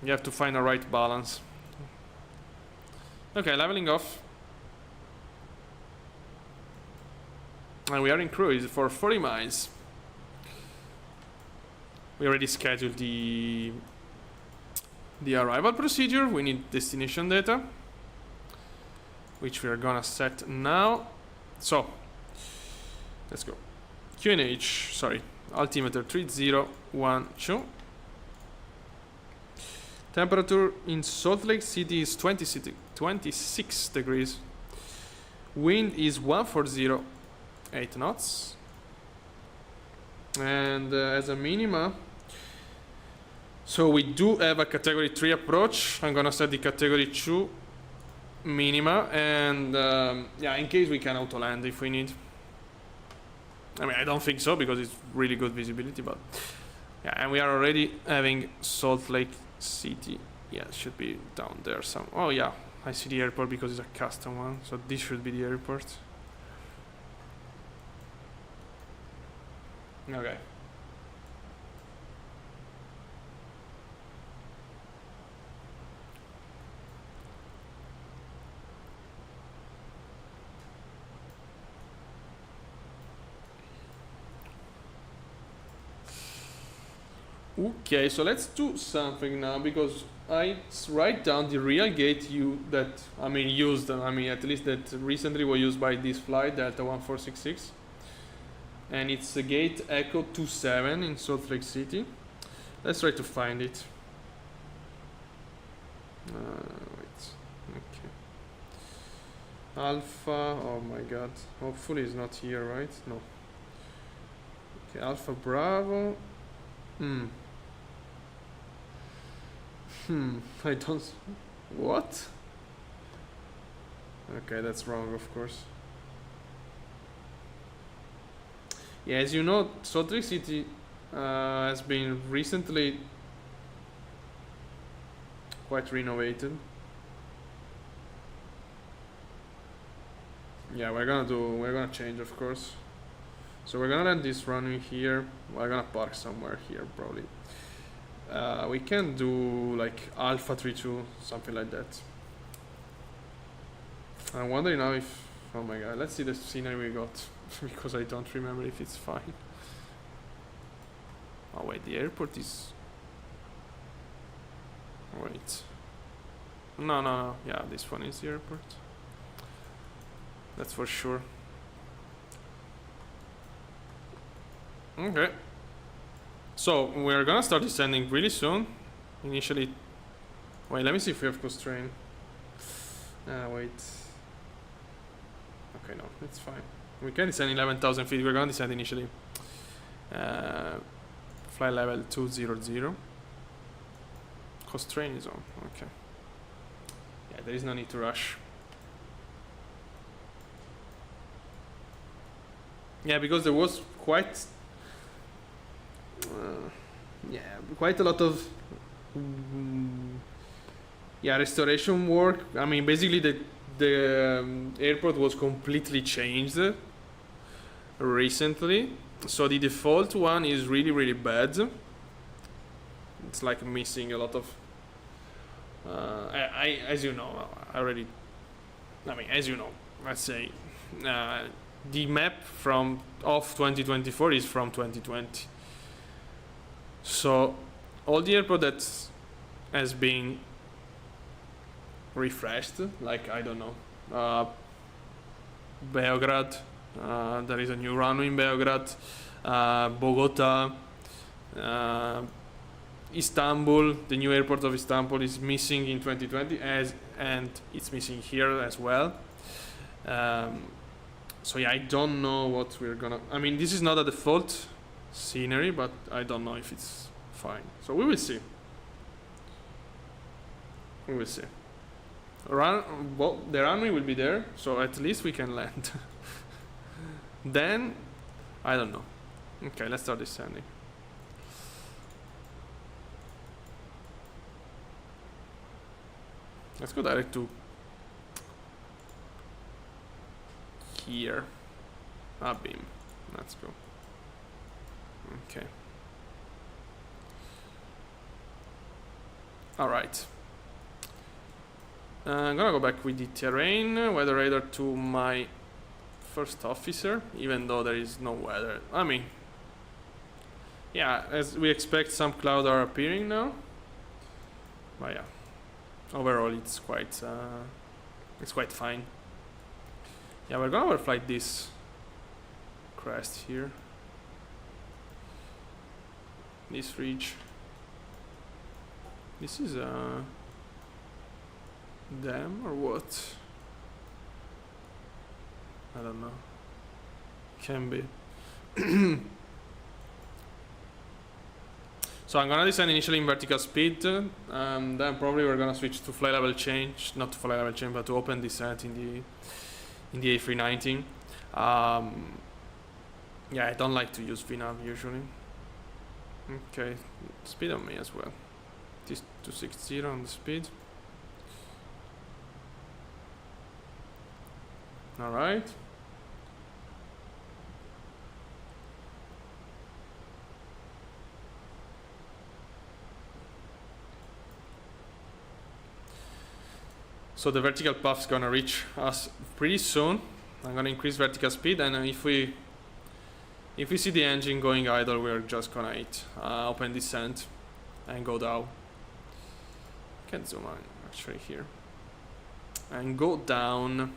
You have to find the right balance. Okay, leveling off. And we are in cruise for 40 miles. We already scheduled the arrival procedure. We need destination data, which we are gonna set now. So let's go. QNH, sorry, altimeter 3012. Temperature in Salt Lake City is 26 degrees. Wind is 140, 8 knots. And as a minima, so we do have a category 3 approach. I'm gonna set the category 2 minima, and yeah, in case we can auto land if we need. I mean, I don't think so because it's really good visibility, but yeah, and we are already having Salt Lake City. Yeah, it should be down there some. Oh yeah, I see the airport because it's a custom one, so this should be the airport. Okay. Okay, so let's do something now, because I write down the real gate that used. I mean, at least that recently was used by this flight, Delta 1466, and it's a gate Echo 27 in Salt Lake City. Let's try to find it. Wait, okay. Alpha. Oh my God. Hopefully it's not here, right? No. Okay, Alpha Bravo. I don't. What? Okay, that's wrong, of course. Yeah, as you know, Salt Lake City has been recently quite renovated. Yeah, we're gonna change, of course. So we're gonna land this runway here. We're gonna park somewhere here, probably. We can do like Alpha 32, something like that. I'm wondering now if, oh my God, let's see the scenery we got, because I don't remember if it's fine. Oh wait, the airport is, wait, no, yeah, this one is the airport, that's for sure. Okay. So we're gonna start descending really soon. Initially, wait, let me see if we have constraint. Wait. Okay, no, it's fine. We can descend 11,000 feet. We're gonna descend initially. Flight level 200. Cost train is on. Okay. Yeah, there is no need to rush. Yeah, because there was quite a lot of restoration work. I mean, basically the airport was completely changed recently, so the default one is really bad. It's like missing a lot of as you know, let's say the map of 2024 is from 2020. So all the airport that has been refreshed, like I don't know, Beograd, there is a new runway in Beograd, Bogota, Istanbul, the new airport of Istanbul is missing in 2020, and it's missing here as well. So yeah, I don't know what we're gonna. I mean, this is not a default scenery, but I don't know if it's fine. So we will see. We will see. The runway will be there, so at least we can land. Then, I don't know. Okay, let's start descending. Let's go direct to here. Beam. Let's go. Okay. Alright. I'm gonna go back with the terrain, weather radar to my first officer, even though there is no weather. I mean, yeah, as we expect, some clouds are appearing now. But yeah, overall it's quite fine. Yeah, we're gonna overflight this crest here, this ridge. This is a dam or what? I don't know. Can be. So I'm gonna descend initially in vertical speed, then probably we're gonna switch to flight level change, not to flight level change, but to open descent in the A319. Yeah, I don't like to use VNAV usually. Okay, speed on me as well. This 260 on the speed. All right. So the vertical path is gonna reach us pretty soon. I'm gonna increase vertical speed, and if we see the engine going idle, we're just gonna hit open descent and go down. Can zoom in actually here and go down.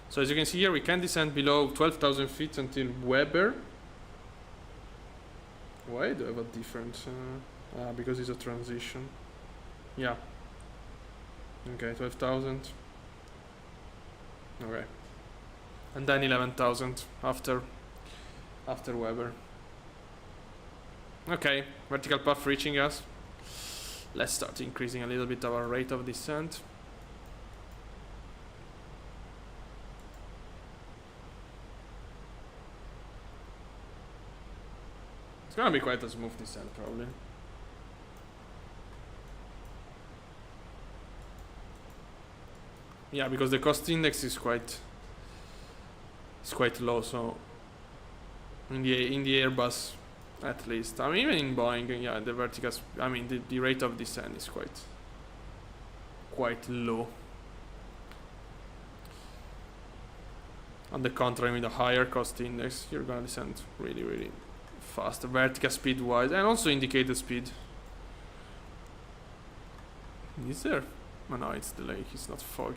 So as you can see here, we can descend below 12,000 feet until Weber. Why do I have a different? Because it's a transition. Yeah. Okay, 12,000. Okay. And then 11,000 after Weber. Okay, vertical path reaching us. Let's start increasing a little bit our rate of descent. It's gonna be quite a smooth descent probably. Yeah, because the cost index is quite low, so in the Airbus at least. I mean, even in Boeing, yeah, the vertical, the rate of descent is quite low. On the contrary, with a higher cost index, you're gonna descend really fast, vertical speed wise, and also indicator speed. Is there? Oh, no, it's the lake, it's not fog.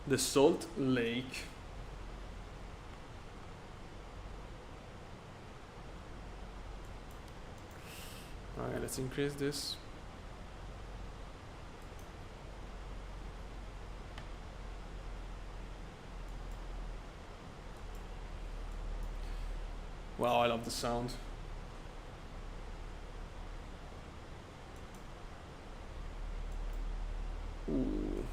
The Salt Lake. Alright, let's increase this. Wow, I love the sound. Ooh.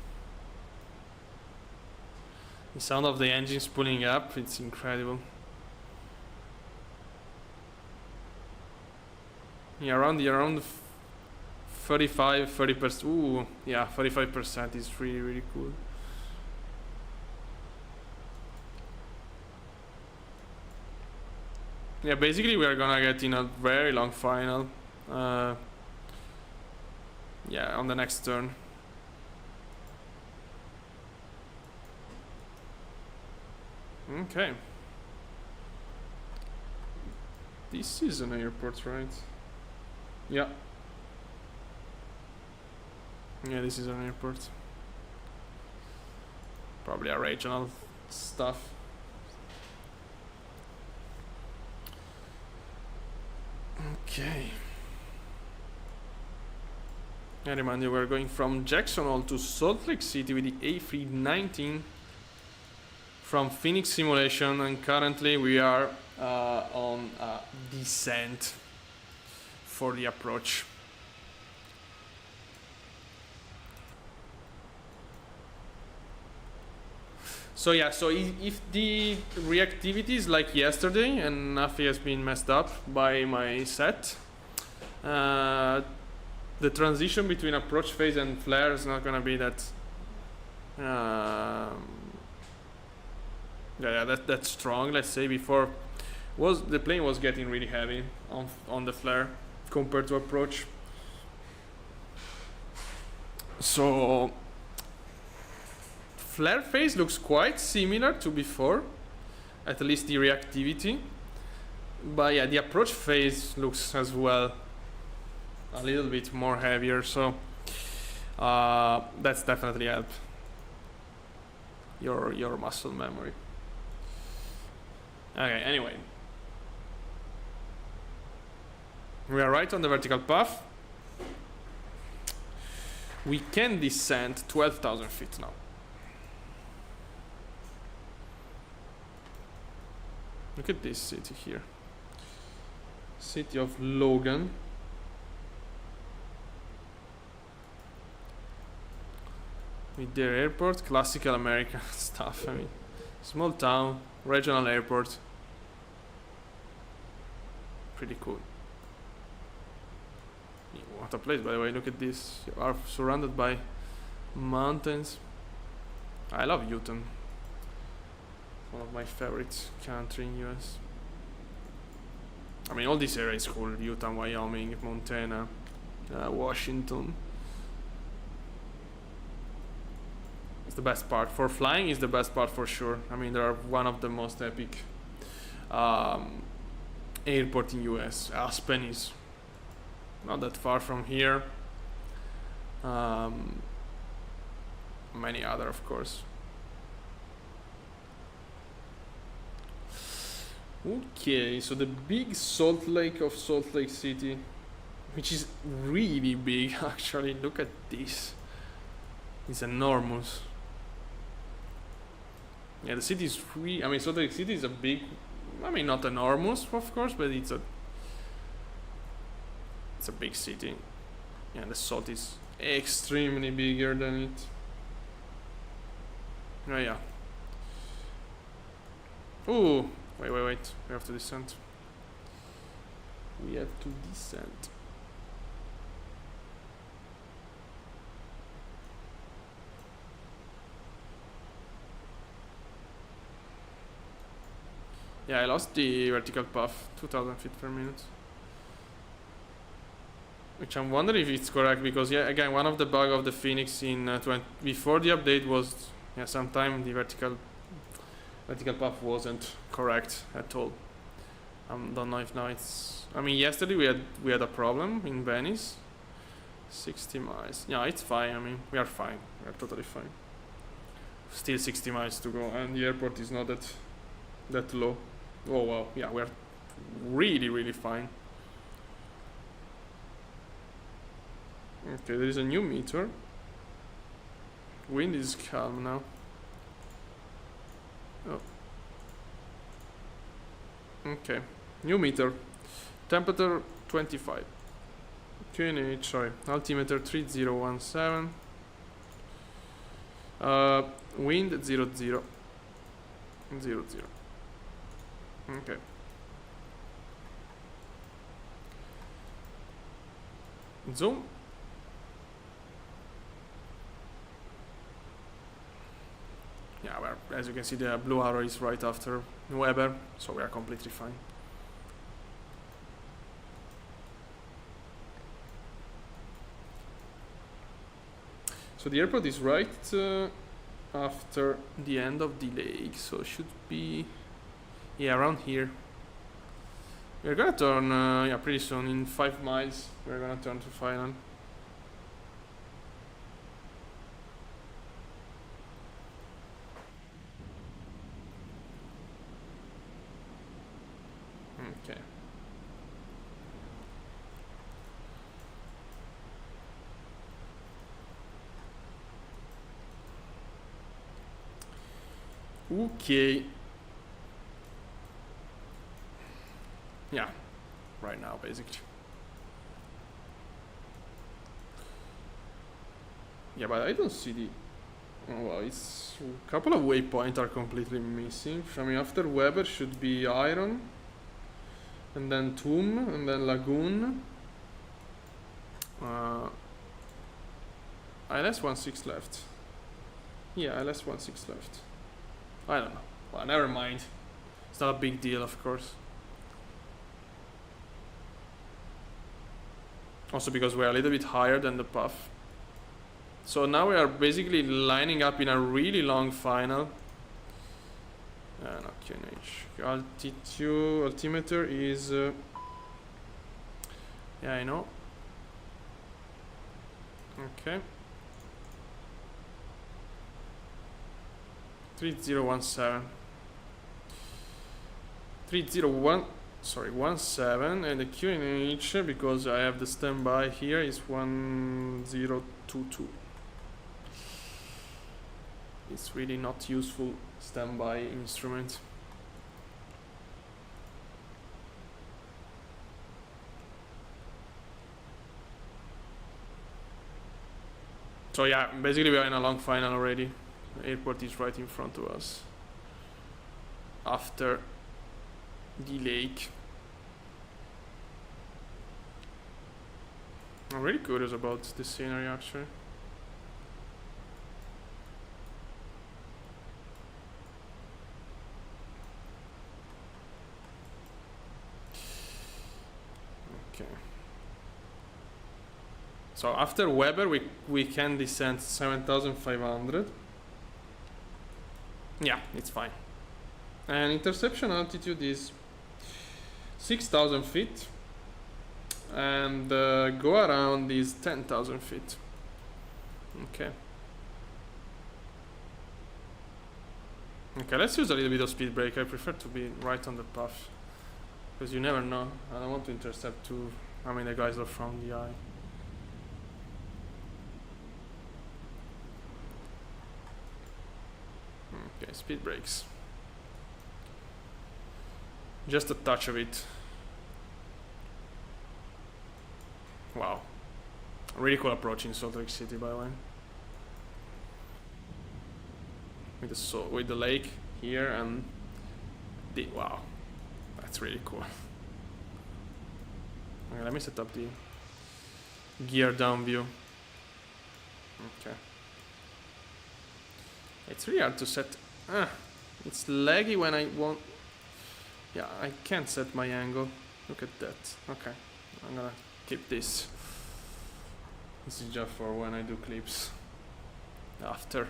The sound of the engines pulling up, it's incredible. Yeah, around 30%. Ooh, yeah, 35% is really, really cool. Yeah, basically we are gonna get in a very long final. Yeah, on the next turn. Okay. This is an airport, right? Yeah. Yeah, this is an airport. Probably a regional stuff. Okay. I remind you, we're going from Jackson Hole to Salt Lake City with the A319 from Phoenix Simulation, and currently we are on a descent for the approach. So yeah, so if the reactivity is like yesterday and nothing has been messed up by my set, the transition between approach phase and flare is not gonna be that. That's strong. Let's say before, the plane was getting really heavy on the flare compared to approach. So flare phase looks quite similar to before, at least the reactivity. But yeah, the approach phase looks as well a little bit more heavier, so that's definitely help your muscle memory. Okay, anyway, we are right on the vertical path. We can descend 12,000 feet now. Look at this city here. City of Logan. With their airport, classical American stuff. I mean, small town, regional airport. Pretty cool. What a place, by the way. Look at this. You are surrounded by mountains. I love Utah. One of my favorite country in US. I mean, all this area is cool. Utah, Wyoming, Montana, Washington. It's the best part. For flying is the best part for sure. I mean, they are one of the most epic airport in US. Aspen is not that far from here. Many other, of course. Okay, so the big Salt Lake of Salt Lake City, which is really big actually. Look at this. It's enormous. Yeah, the city is free. I mean, Salt Lake City is a big, I mean, not enormous, of course, but it's a big city. Yeah, the salt is extremely bigger than it. Oh yeah. Ooh, wait. We have to descend. Yeah, I lost the vertical path, 2,000 feet per minute. Which I'm wondering if it's correct, because yeah, again, one of the bugs of the Phoenix in before the update was, yeah, sometime the vertical path wasn't correct at all. Don't know if now it's. I mean, yesterday we had a problem in Venice. 60 miles. Yeah, it's fine. I mean, we are fine. We are totally fine. Still 60 miles to go, and the airport is not that low. Oh wow, yeah, we are really fine. Okay, there is a new meter. Wind is calm now. Oh. Okay. New meter. Temperature 25. QNH, sorry. Altimeter 3017. Wind 00. 00. Okay. Zoom. Yeah, well, as you can see, the blue arrow is right after Weber, so we are completely fine. So the airport is right after the end of the lake, so it should be, yeah, around here. We're gonna turn, yeah, pretty soon, in 5 miles, we're gonna turn to final. Okay. Okay. Yeah, right now, basically. Yeah, but I don't see the... Oh, well, it's... A couple of waypoints are completely missing. I mean, after Weber should be Iron. And then Tomb, and then Lagoon. ILS-16 left. Yeah, ILS-16 left. I don't know. Well, never mind. It's not a big deal, of course. Also because we're a little bit higher than the puff. So now we are basically lining up in a really long final. Not QNH. Altitude, altimeter is... yeah, I know. Okay. 3017. 17, and the QNH, because I have the standby here, is 1022. It's really not useful standby instrument. So yeah, basically we are in a long final already. The airport is right in front of us. After the lake. I'm really curious about the scenery actually. Okay. So after Weber we can descend 7,500. Yeah, it's fine. And interception altitude is 6,000 feet. And go around is 10,000 feet. Okay. Okay, let's use a little bit of speed brake. I prefer to be right on the path. Because you never know. I don't want to intercept too. I mean, the guys are from the eye. Okay, speed brakes. Just a touch of it. Wow. Really cool approach in Salt Lake City, by the way. With the lake here and the... Wow. That's really cool. Okay, let me set up the gear down view. Okay. It's really hard to set... it's laggy when I want... Yeah, I can't set my angle. Look at that. Okay. I'm gonna keep this. This is just for when I do clips. After.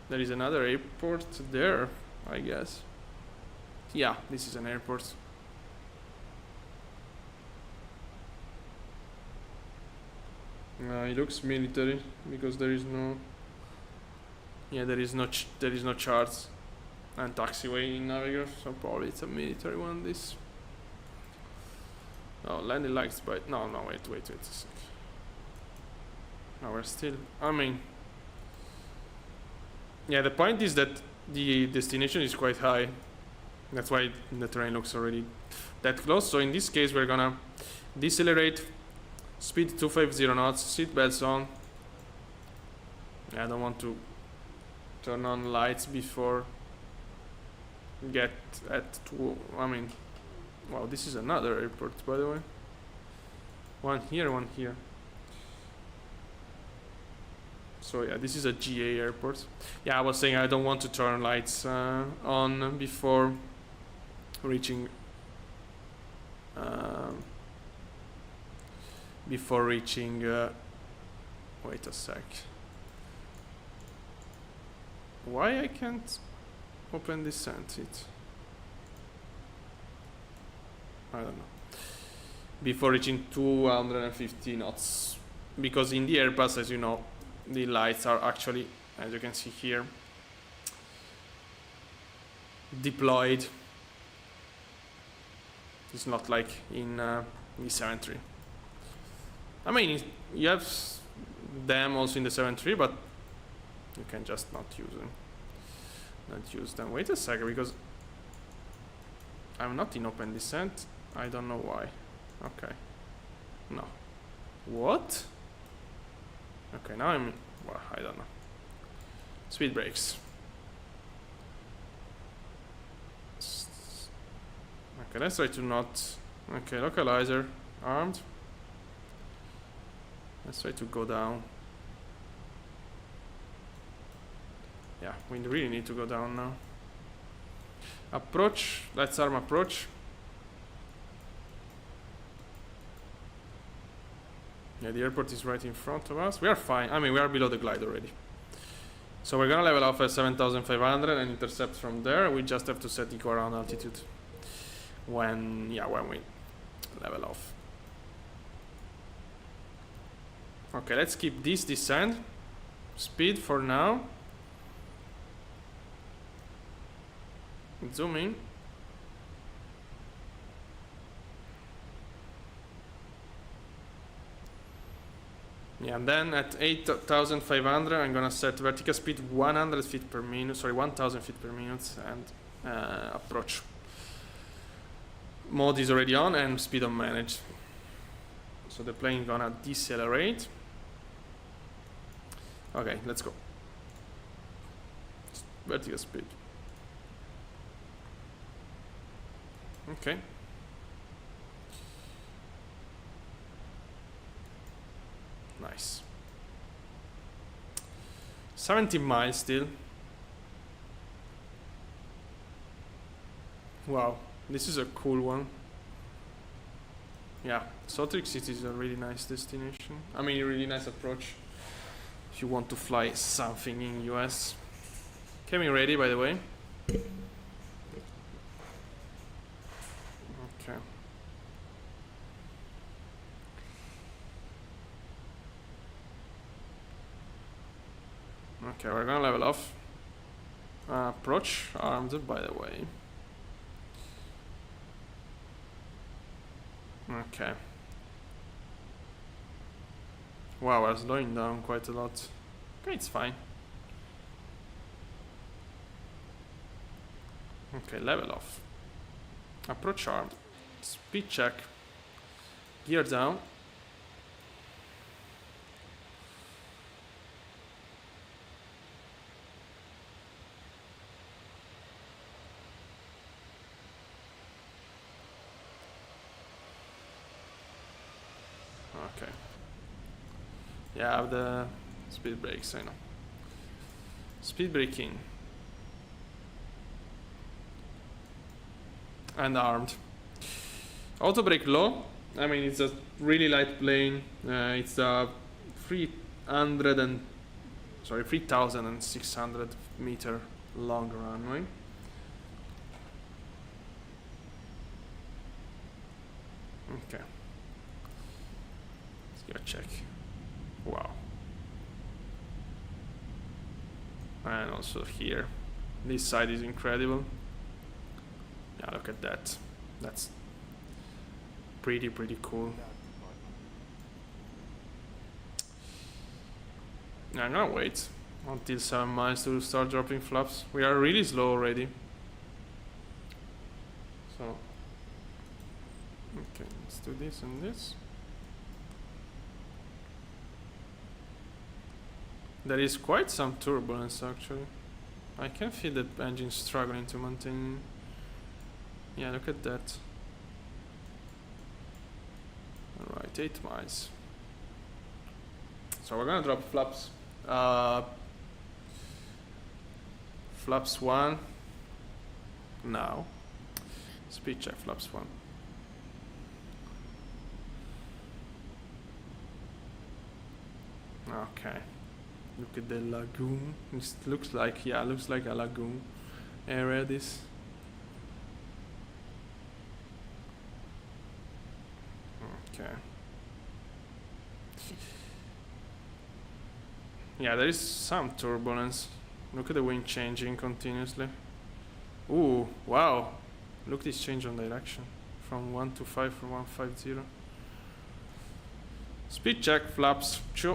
There is another airport there, I guess. Yeah, this is an airport. It looks military because there is no... Yeah, there is no charts and taxiway in Navigator, so probably it's a military one. This. Oh, landing lights, but no, wait a sec. No, we're still. I mean, yeah. The point is that the destination is quite high, That's why the terrain looks already that close. So in this case, we're gonna decelerate, speed 250 knots, seat belts on. I don't want to turn on lights before get at 2. I mean, wow, this is another airport, by the way. One here, one here. So yeah, this is a GA airport. Yeah, I was saying I don't want to turn lights on before reaching wait a sec. Why I can't open descent it? I don't know. Before reaching 250 knots, because in the airpass, as you know, the lights are actually, as you can see here, deployed. It's not like in the 7.3. I mean, you have them also in the 7.3, but you can just not use them. Wait a second, because I'm not in open descent. I don't know why. Okay. No. What? Okay, now I'm... well, I don't know. Speed brakes. Okay, let's try to not... okay, localizer. Armed. Let's try to go down. Yeah, we really need to go down now. Approach. Let's arm approach. Yeah, the airport is right in front of us. We are fine. I mean, we are below the glide already. So we're gonna level off at 7,500 and intercept from there. We just have to set the ground altitude when we level off. Okay, let's keep this descent speed for now. Zoom in. Yeah, and then at 8,500 I'm gonna set vertical speed 100 feet per minute, sorry, 1,000 feet per minute, and approach mode is already on and speed on managed. So the plane gonna decelerate. Okay, let's go. Vertical speed. Okay. Nice. 17 miles still. Wow, this is a cool one. Yeah, Salt Lake City is a really nice destination. I mean, a really nice approach if you want to fly something in US. Coming ready, by the way. Okay. Okay, we're gonna level off. Approach armed, by the way. Okay. Wow, we're slowing down quite a lot. Okay, it's fine. Okay, level off. Approach armed. Speed check. Gear down. Okay. Yeah, I have the speed brakes, I know. Speed braking. And armed. Auto brake low. I mean, it's a really light plane. It's a 3,600 meter long runway. Okay. Let's give a check. Wow. And also here. This side is incredible. Yeah, look at that. That's pretty cool. Yeah, I'm gonna wait until 7 miles to start dropping flaps. We are really slow already. So, okay, let's do this and this. There is quite some turbulence actually. I can feel the engine struggling to maintain. Yeah, look at that. Alright, 8 miles. So we're gonna drop flaps. Flaps 1. Now. Speed check flaps 1. Okay. Look at the lagoon. It looks like, yeah, looks like a lagoon area this. Okay. Yeah, there is some turbulence. Look at the wind changing continuously. Ooh, wow. Look this change on direction. From 1 to 5 from 150. Speed check, flaps, 2.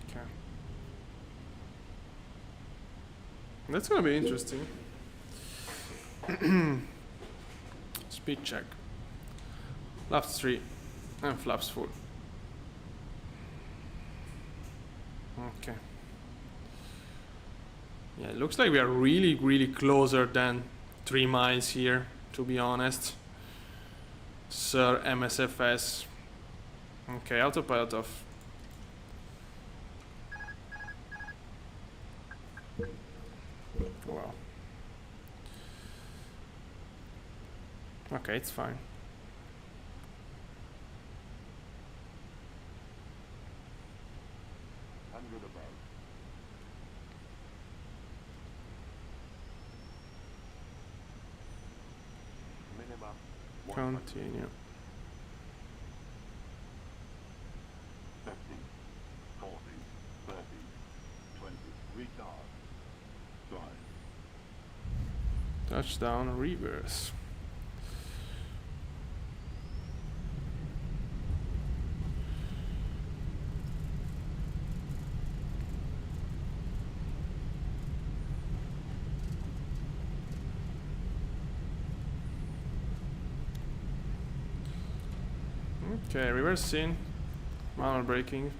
Okay. That's gonna be interesting. Speed check. Flaps 3 and flaps 4. Okay. Yeah, it looks like we are really closer than 3 miles here, to be honest. Sir MSFS. Okay, autopilot off. Wow. Okay, it's fine. Continue. 50, 40, 30, 20, retard, drive. Touchdown, reverse. Okay, reverse in. Manual braking.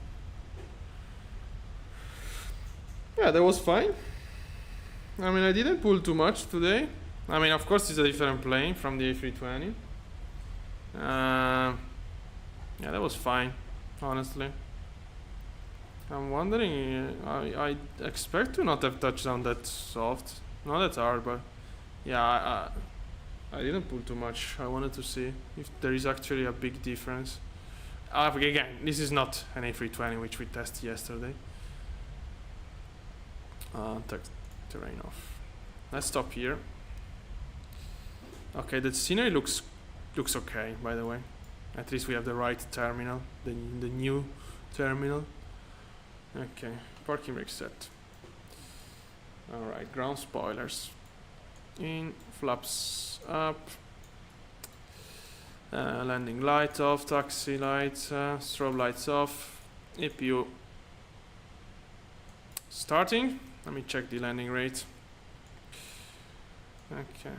Yeah, that was fine. I mean, I didn't pull too much today. I mean, of course, it's a different plane from the A320. Yeah, that was fine, honestly. I'm wondering, I expect to not have touchdown that soft. Not that hard, but yeah, I didn't pull too much. I wanted to see if there is actually a big difference. Again, this is not an A320 which we tested yesterday. Terrain off. Let's stop here. Okay, the scenery looks okay, by the way. At least we have the right terminal, the new terminal. Okay, parking brake set. Alright, ground spoilers. In, flaps up. Landing light off, taxi lights, strobe lights off. APU starting. Let me check the landing rate. Okay.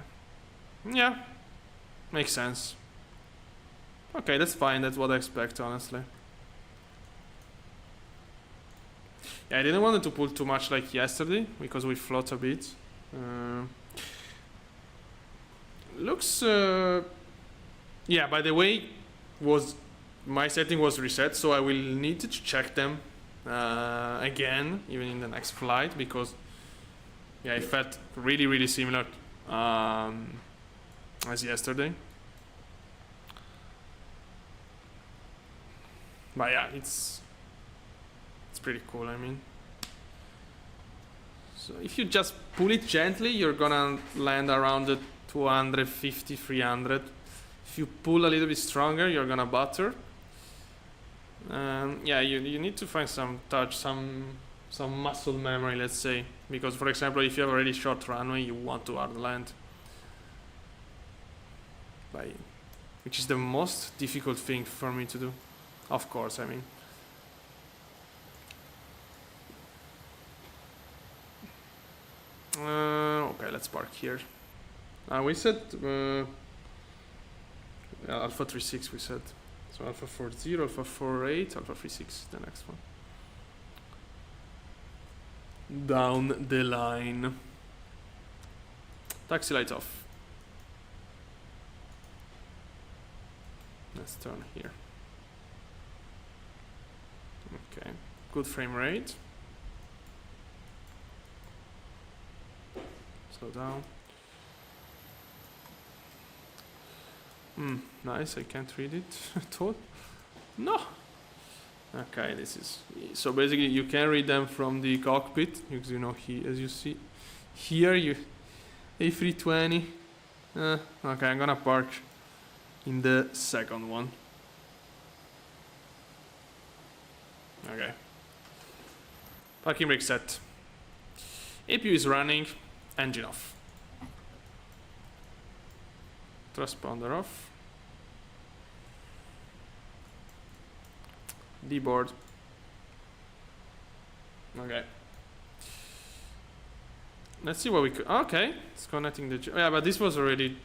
Yeah, makes sense. Okay, that's fine. That's what I expect, honestly. Yeah, I didn't want it to pull too much like yesterday because we float a bit. Looks. Yeah. By the way, my setting was reset, so I will need to check them again, even in the next flight, because yeah, it felt really similar as yesterday. But yeah, it's pretty cool. I mean, so if you just pull it gently, you're gonna land around the 250, 300. If you pull a little bit stronger, you're gonna butter. Yeah, you need to find some touch, some muscle memory, let's say, because for example, if you have already short runway, you want to hard land, which is the most difficult thing for me to do. Of course, I mean, let's park here. We said alpha 36 we said. So alpha 40, alpha 48, alpha 36, the next one. Down the line. Taxi lights off. Let's turn here. Okay, good frame rate. Slow down. Nice, I can't read it at all. No! Okay, this is... So basically you can read them from the cockpit, because you know, as you see here, you A320. Okay, I'm gonna park in the second one. Okay. Parking brake set. APU is running, engine off. Transponder off. D-board. Okay. Let's see what we could. Okay, it's connecting the. Yeah, but this was already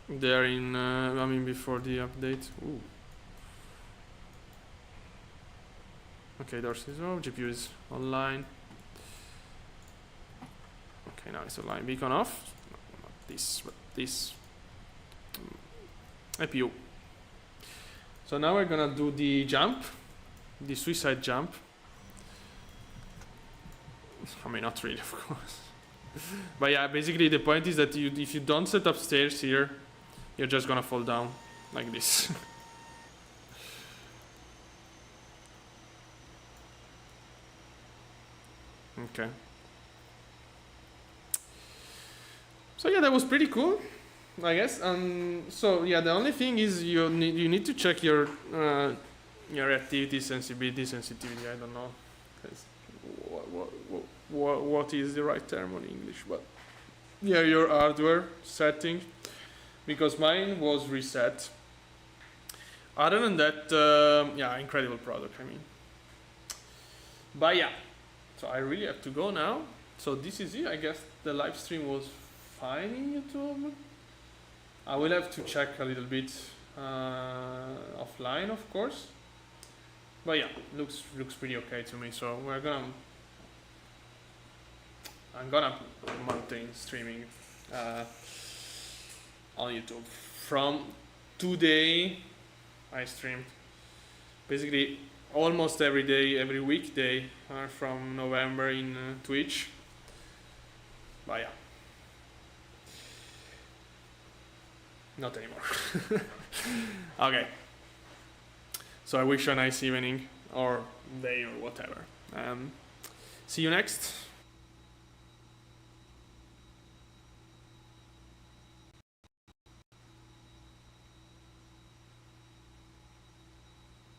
there in. I mean, before the update. Ooh. Okay, doors is off. GPU is online. Okay, now it's online. Beacon off. No, not this, but this. APU. So now we're gonna do the jump, the suicide jump. I mean, not really, of course. But yeah, basically the point is that if you don't set up stairs here, you're just gonna fall down like this. Okay. So yeah, that was pretty cool, I guess. So yeah, the only thing is you need to check your activity sensitivity. I don't know. What is the right term on English? But yeah, your hardware setting, because mine was reset. Other than that, yeah, incredible product. I mean, but yeah, so I really have to go now. So this is it. I guess the live stream was fine in YouTube. I will have to check a little bit offline, of course. But yeah, looks pretty okay to me. So I'm gonna maintain streaming on YouTube. From today, I streamed basically almost every day, every weekday from November in Twitch. But yeah, not anymore. Okay. So I wish you a nice evening or day or whatever. See you next.